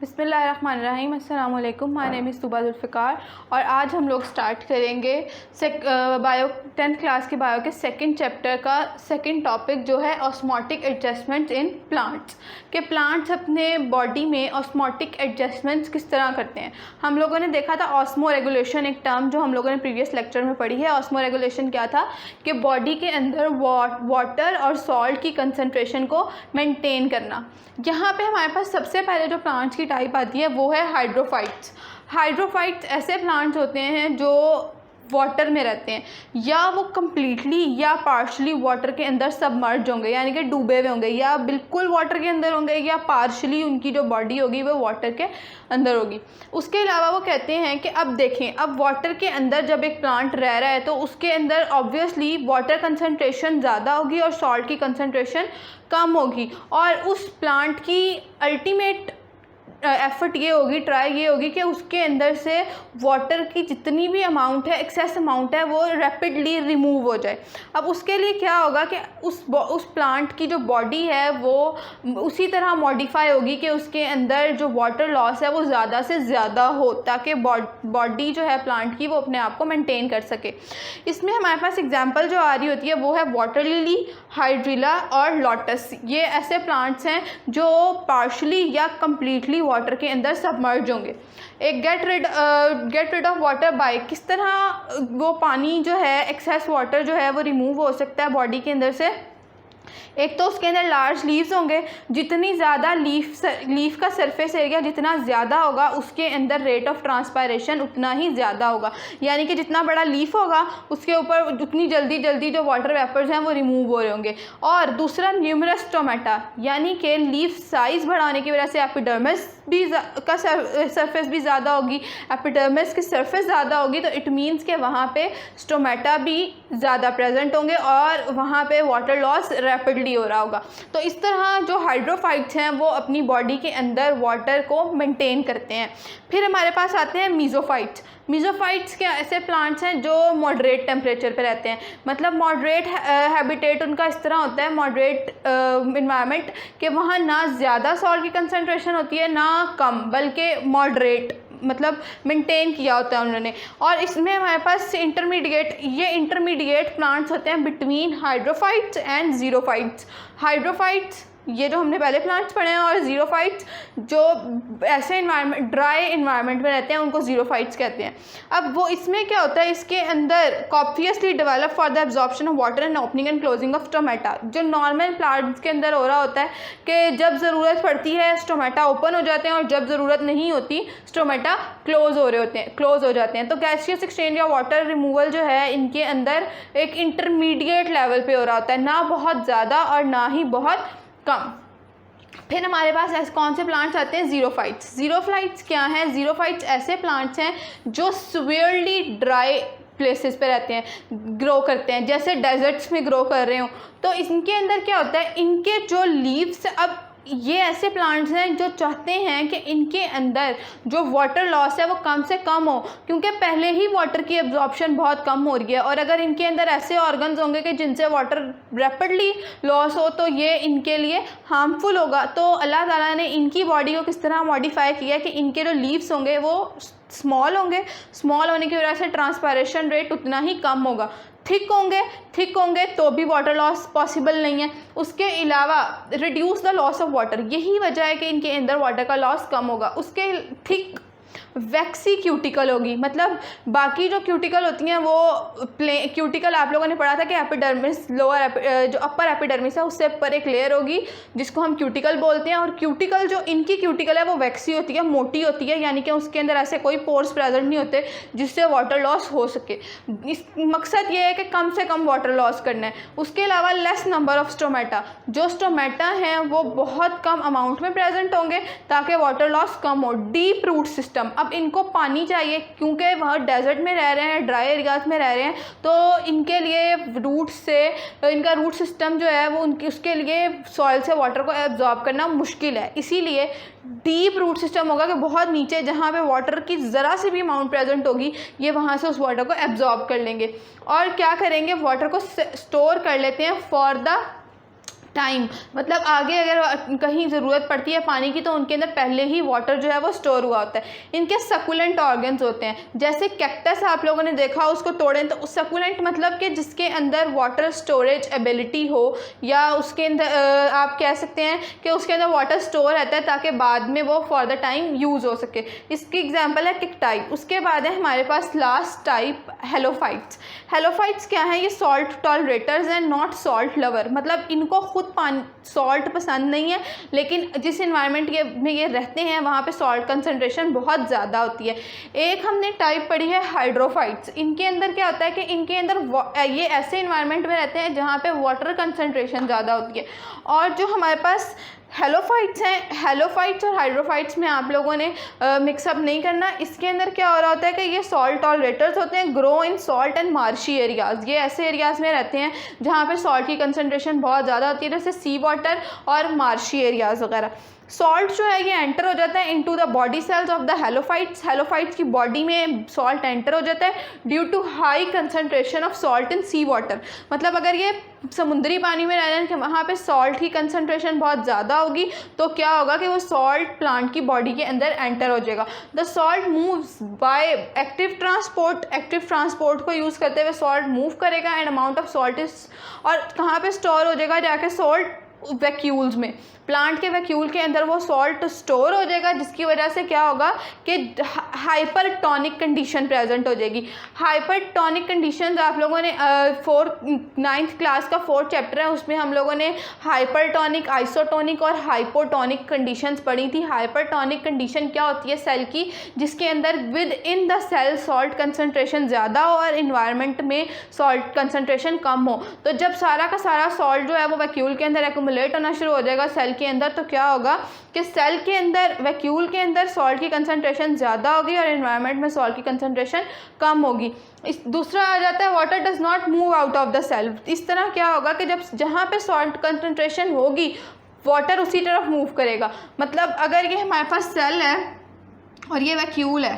बिस्मिल्लाहिर्रहमानिर्रहीम, अस्सलाम वालेकुम। माय नेम इज़ तुबा जुल्फ़िकार और आज हम लोग स्टार्ट करेंगे बायो 10th क्लास के बायो के सेकंड चैप्टर का सेकंड टॉपिक जो है ऑस्मोटिक एडजस्टमेंट्स इन प्लांट्स। के प्लांट्स अपने बॉडी में ऑस्मोटिक एडजस्टमेंट्स किस तरह करते हैं। हम लोगों ने देखा था ऑस्मो रेगुलेशन, एक टर्म जो हम लोगों ने प्रीवियस लेक्चर में पढ़ी है। ऑस्मो रेगुलेशन क्या था कि बॉडी के अंदर वाटर और सॉल्ट की कंसनट्रेशन को मेंटेन करना। यहाँ पे हमारे पास सबसे पहले जो प्लांट्स की टाइप आती है वो है हाइड्रोफाइट्स। हाइड्रोफाइट्स ऐसे प्लांट्स होते हैं जो वाटर में रहते हैं, या वो कम्प्लीटली या पार्शली वाटर के अंदर सबमर्ज होंगे, यानी कि डूबे हुए होंगे, या बिल्कुल वाटर के अंदर होंगे, या पार्शली उनकी जो बॉडी होगी वो वाटर के अंदर होगी। उसके अलावा वो कहते हैं कि अब देखें, अब वाटर के अंदर जब एक प्लांट रह रहा है तो उसके अंदर ऑब्वियसली वाटर कंसनट्रेशन ज़्यादा होगी और सॉल्ट की कंसनट्रेशन कम होगी, और उस प्लांट की अल्टीमेट एफर्ट ये होगी, ट्राई ये होगी कि उसके अंदर से वाटर की जितनी भी अमाउंट है, एक्सेस अमाउंट है, वो रैपिडली रिमूव हो जाए। अब उसके लिए क्या होगा कि उस प्लांट की जो बॉडी है वो उसी तरह मॉडिफाई होगी कि उसके अंदर जो वाटर लॉस है वो ज़्यादा से ज़्यादा हो, ताकि बॉडी जो है प्लांट की वो अपने आप को मेंटेन कर सके। इसमें हमारे पास एग्जांपल जो आ रही होती है वो है वाटर लिली, हाइड्रिला और लोटस। ये ऐसे प्लांट्स हैं जो पार्शली या कम्प्लीटली वाटर के अंदर सबमर्ज होंगे। एक get rid of water by, किस तरह वो पानी जो है, एक्सेस वाटर जो है वो रिमूव हो सकता है बॉडी के अंदर से। एक तो उसके अंदर लार्ज लीव्स होंगे, जितनी ज़्यादा लीफ का सरफेस एरिया जितना ज़्यादा होगा उसके अंदर रेट ऑफ ट्रांसपायरेशन उतना ही ज़्यादा होगा, यानी कि जितना बड़ा लीफ होगा उसके ऊपर उतनी जल्दी जो वाटर वेपर्स हैं वो रिमूव हो रहे होंगे। और दूसरा न्यूमरस स्टोमेटा, यानी कि लीफ साइज़ बढ़ाने की वजह से एपिडर्मिस भी का सरफेस भी ज़्यादा होगी। एपिडर्मिस की सरफेस ज़्यादा होगी तो इट मीन्स के वहाँ पे स्टोमेटा भी ज़्यादा प्रेजेंट होंगे और वहाँ पे वाटर लॉस रैपिडली हो रहा होगा। तो इस तरह जो हाइड्रोफाइट्स हैं वो अपनी बॉडी के अंदर वाटर को मेंटेन करते हैं। फिर हमारे पास आते हैं मीज़ोफाइट्स। मीज़ोफाइट्स के ऐसे प्लांट्स हैं जो मॉडरेट टेम्परेचर पे रहते हैं, मतलब मॉडरेट हैबिटेट उनका इस तरह होता है, मॉडरेट इन्वायरमेंट, कि वहाँ ना ज़्यादा सॉल्ट की कंसनट्रेशन होती है ना कम, बल्कि मॉडरेट, मतलब मेंटेन किया होता है उन्होंने। और इसमें हमारे पास इंटरमीडिएट प्लांट्स होते हैं बिटवीन हाइड्रोफाइट्स एंड ज़ीरोफाइट्स। हाइड्रोफाइट्स ये जो हमने पहले प्लांट्स पढ़े हैं, और ज़ीरोफाइट्स जो ऐसे इन्वायरमेंट, ड्राई इन्वायरमेंट में रहते हैं, उनको ज़ीरोफाइट्स कहते हैं। अब वो इसमें क्या होता है, इसके अंदर copiously develop for the absorption of water and opening and closing of stomata. जो नॉर्मल प्लांट्स के अंदर हो रहा होता है कि जब ज़रूरत पड़ती है स्टोमेटा ओपन हो जाते हैं और जब ज़रूरत नहीं होती स्टोमेटा क्लोज हो जाते हैं। तो गैसियस एक्सचेंज या वाटर रिमूवल जो है इनके अंदर एक इंटरमीडिएट लेवल पे हो रहा होता है, ना बहुत ज़्यादा और ना ही बहुत कम। फिर हमारे पास ऐसे कौन से प्लांट्स आते हैं, ज़ीरोफाइट्स। ज़ीरोफाइट्स क्या हैं, ज़ीरोफाइट्स ऐसे प्लांट्स हैं जो सिवियरली ड्राई प्लेसेस पे रहते हैं, ग्रो करते हैं, जैसे डेजर्ट्स में ग्रो कर रहे हो। तो इनके अंदर क्या होता है, इनके जो लीव्स, अब ये ऐसे प्लांट्स हैं जो चाहते हैं कि इनके अंदर जो वाटर लॉस है वो कम से कम हो, क्योंकि पहले ही वाटर की एब्जॉर्प्शन बहुत कम हो रही है, और अगर इनके अंदर ऐसे ऑर्गन्स होंगे कि जिनसे वाटर रैपिडली लॉस हो तो ये इनके लिए हार्मफुल होगा। तो अल्लाह ताला ने इनकी बॉडी को किस तरह मॉडिफाई किया कि इनके जो लीव्स होंगे वो स्मॉल होने की वजह से ट्रांसपायरेशन रेट उतना ही कम होगा। थिक होंगे तो भी वाटर लॉस पॉसिबल नहीं है। उसके अलावा reduce the loss of water, यही वजह है कि इनके अंदर वाटर का लॉस कम होगा। उसके थिक वैक्सी क्यूटिकल होगी, मतलब बाकी जो क्यूटिकल होती हैं वो क्यूटिकल आप लोगों ने पढ़ा था कि एपिडर्मिस, जो अपर एपिडर्मिस है उससे ऊपर एक लेयर होगी जिसको हम क्यूटिकल बोलते हैं, और क्यूटिकल जो इनकी क्यूटिकल है वो वैक्सी होती है, मोटी होती है, यानी कि उसके अंदर ऐसे कोई पोर्स प्रेजेंट नहीं होते जिससे वाटर लॉस हो सके। इस मकसद ये है कि कम से कम वाटर लॉस करना है। उसके अलावा लेस नंबर ऑफ स्टोमेटा, जो स्टोमेटा हैं वो बहुत कम अमाउंट में प्रेजेंट होंगे ताकि वाटर लॉस कम हो। डीप रूट सिस्टम, अब इनको पानी चाहिए क्योंकि वह डेजर्ट में रह रहे हैं, ड्राई एरियाज में रह रहे हैं, तो इनके लिए इनका रूट सिस्टम जो है वो उसके लिए सॉइल से वाटर को एब्जॉर्ब करना मुश्किल है। इसीलिए डीप रूट सिस्टम होगा कि बहुत नीचे जहाँ पे वाटर की ज़रा सी भी अमाउंट प्रेजेंट होगी ये वहाँ से उस वाटर को एब्जॉर्ब कर लेंगे। और क्या करेंगे, वाटर को स्टोर कर लेते हैं फॉर द टाइम, मतलब आगे अगर कहीं ज़रूरत पड़ती है पानी की तो उनके अंदर पहले ही वाटर जो है वो स्टोर हुआ होता है। इनके सकुलेंट ऑर्गन्स होते हैं, जैसे कैक्टस आप लोगों ने देखा उसको तोड़ें तो सकुलेंट मतलब कि जिसके अंदर वाटर स्टोरेज एबिलिटी हो, या उसके अंदर आप कह सकते हैं कि उसके अंदर वाटर स्टोर रहता है ताकि बाद में वो फॉर द टाइम यूज़ हो सके। इसकी एग्जांपल है कैक्टाई। उसके बाद है हमारे पास लास्ट टाइप हेलोफाइट्स। हेलोफाइट्स क्या है? ये salt tolerators and not salt lover, मतलब इनको खुद पानी सॉल्ट पसंद नहीं है, लेकिन जिस इन्वायरमेंट में ये रहते हैं वहाँ पे सॉल्ट कंसनट्रेशन बहुत ज़्यादा होती है। एक हमने टाइप पढ़ी है हाइड्रोफाइट्स। इनके अंदर क्या होता है कि इनके अंदर ये ऐसे इन्वायरमेंट में रहते हैं जहाँ पे वाटर कंसनट्रेशन ज़्यादा होती है। और जो हमारे पास हेलोफाइट्स हैं, हेलोफाइट्स और हाइड्रोफाइट्स में आप लोगों ने मिक्सअप नहीं करना। इसके अंदर क्या हो रहा होता है कि ये सॉल्ट टॉलरेटर्स होते हैं, grow in salt and marshy areas. ये ऐसे एरियाज़ में रहते हैं जहाँ पे सॉल्ट की कंसनट्रेशन बहुत ज़्यादा होती है, जैसे सी वाटर और मार्शी एरियाज़ वगैरह। सॉल्ट जो है ये एंटर हो जाता है into the body cells of the halophytes. Halophytes की बॉडी में सॉल्ट एंटर हो जाता है due to high concentration of salt in sea water. मतलब अगर ये समुद्री पानी में रह रहे हैं कि वहाँ पे सॉल्ट की कंसनट्रेशन बहुत ज़्यादा होगी तो क्या होगा कि वो सॉल्ट प्लांट की बॉडी के अंदर एंटर हो जाएगा। The salt moves by active transport. Active transport को यूज़ करते हुए सॉल्ट मूव करेगा and amount of salt is, और कहाँ पे स्टोर हो जाएगा? जाके सॉल्ट वैक्यूल्स में, प्लांट के वैक्यूल के अंदर वो सॉल्ट स्टोर हो जाएगा, जिसकी वजह से क्या होगा कि हाइपरटोनिक कंडीशन प्रेजेंट हो जाएगी। हाइपरटोनिक कंडीशन आप लोगों ने 9th क्लास का 4th चैप्टर है उसमें हम लोगों ने हाइपरटोनिक, आइसोटोनिक और हाइपोटोनिक कंडीशंस पढ़ी थी। हाइपरटोनिक कंडीशन क्या होती है सेल की? जिसके अंदर within the cell salt concentration ज़्यादा हो और इन्वायरमेंट में सॉल्ट कंसनट्रेशन कम हो। तो जब सारा का सारा सॉल्ट जो है वो वैक्यूल के अंदर एक्यूमुलेट होना शुरू हो जाएगा सेल के अंदर, तो क्या होगा कि सेल के अंदर वैक्यूल के अंदर सॉल्ट की कंसनट्रेशन ज़्यादा होगी और एनवायरनमेंट में सॉल्ट की कंसनट्रेशन कम होगी। इस दूसरा आ जाता है water does not move out of the cell. इस तरह क्या होगा कि जब जहाँ पे सॉल्ट कंसनट्रेशन होगी वाटर उसी तरफ मूव करेगा। मतलब अगर ये हमारे पास सेल है और ये वैक्यूल है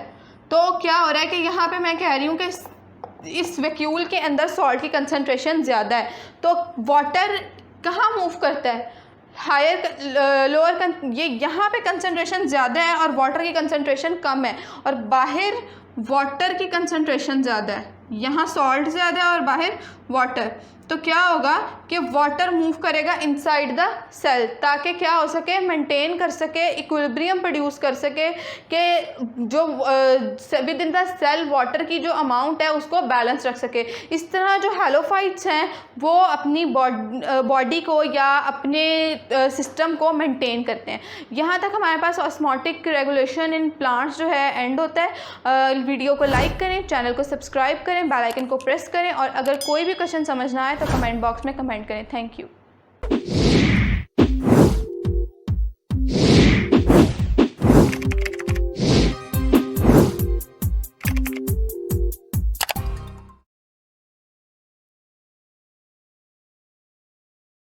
तो क्या हो रहा है कि यहाँ पे मैं कह रही हूँ कि इस वैक्यूल के अंदर सॉल्ट की कंसनट्रेशन ज़्यादा है, तो वाटर कहाँ मूव करता है? हायर लोअर, ये यहाँ पे कंसनट्रेशन ज़्यादा है और वाटर की कंसनट्रेशन कम है, और बाहर वाटर की कंसनट्रेशन ज़्यादा है। यहाँ सॉल्ट ज़्यादा है और बाहर वाटर, तो क्या होगा कि वाटर मूव करेगा इनसाइड द सेल ताकि क्या हो सके, मेंटेन कर सके, इक्विलिब्रियम प्रोड्यूस कर सके कि जो within the cell water की जो अमाउंट है उसको बैलेंस रख सके। इस तरह जो हेलोफाइट्स हैं वो अपनी बॉडी को या अपने सिस्टम को मेंटेन करते हैं। यहाँ तक हमारे पास ऑस्मोटिक रेगुलेशन इन प्लांट्स जो है एंड होता है। वीडियो को लाइक करें, चैनल को सब्सक्राइब करें, बेल आइकन को प्रेस करें, और अगर कोई भी क्वेश्चन समझ ना आए तो कमेंट बॉक्स में कमेंट करें। Thank you.